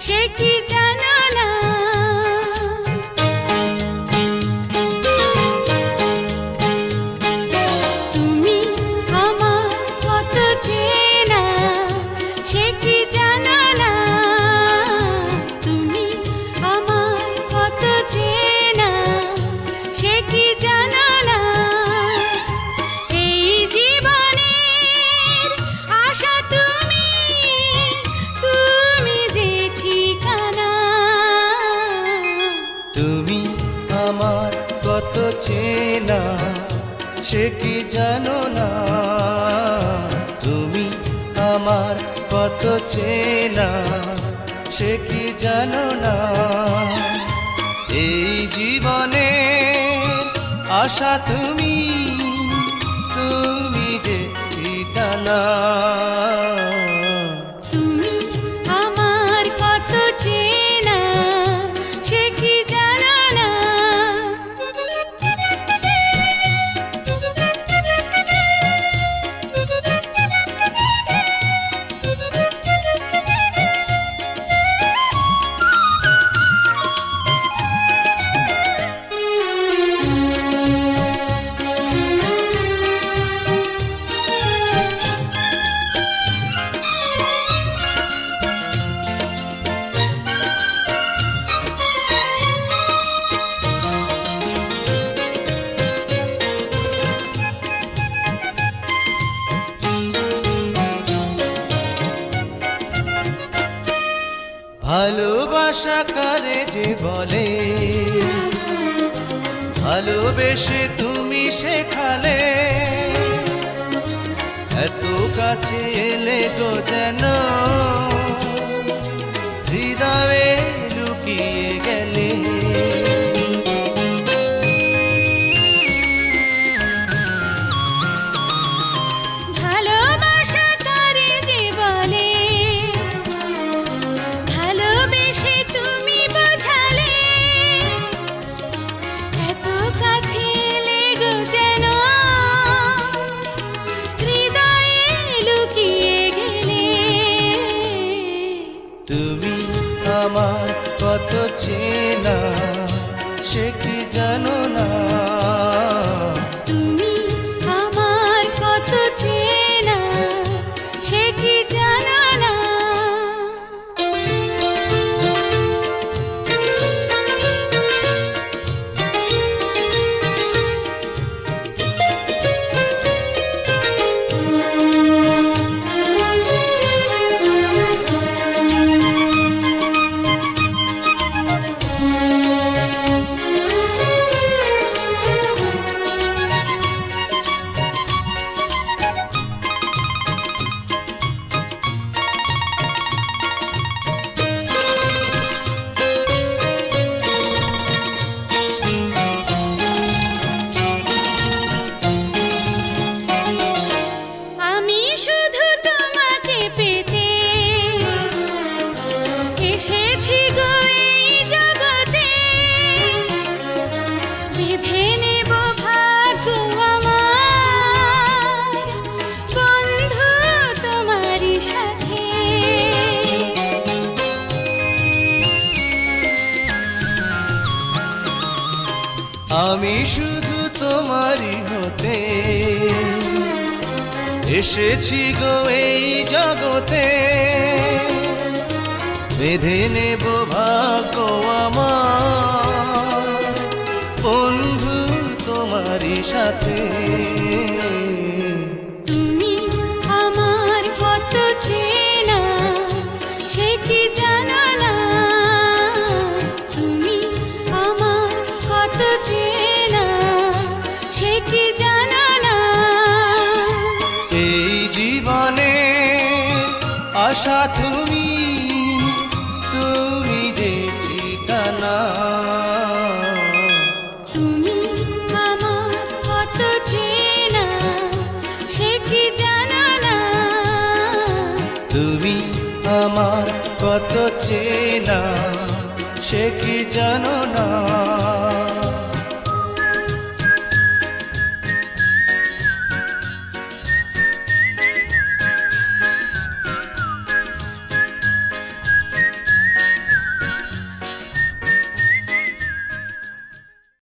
সে কি জানো না। তুমি আমার কত চেনা সে কি জানো না। তুমি আমার কত চেনা সে কি জানো না। এই জীবনের আশা তুমি, তুমি যে ঠিকানা। তুমি আমার কত চেনা সে কি জানো না। তুমি আমার কত চেনা সে কি জানো না। এই জীবনে আশা তুমি, তুমি যে ঠিকানা। তুমি আমার কত চেনা সে কি জানো না। ভালোবাসা কারে যে বলে, ভালোবেসে তুমি শেখালে। এত কাছে এলে গো যেন হৃদয়ে লুকিয়ে গেলে। ভালোবাসা কারে যে বলে, ভালোবেসে তুমি বোঝালে। এত কাছে এলে গো যেন হৃদয়ে লুকিয়ে গেলে। তুমি আমার কত চেনা সে কি জানো না। তুমি আমার কত চেনা সে কি জানো না। আমি শুধু তোমাকে পেতে এসেছি গো এই জগতে। বেঁধে নেব ভাগ্য আমার বন্ধু তোমারই সাথে। আমি শুধু তোমারই হতে এসেছি গো এই জগতে। বেঁধে নেব ভাগ্য আমার বন্ধু তোমারই সাথে। তুমি আমার কত চেনা সে কি জানো না। তুমি আমার কত চেনা সে কি জানো না। এই জীবনে আশা তুমি, তুমি যে ঠিকানা। তুমি আমার কত চেনা সে কি জানো না। তুমি আমার কত চেনা সে কি জানো না।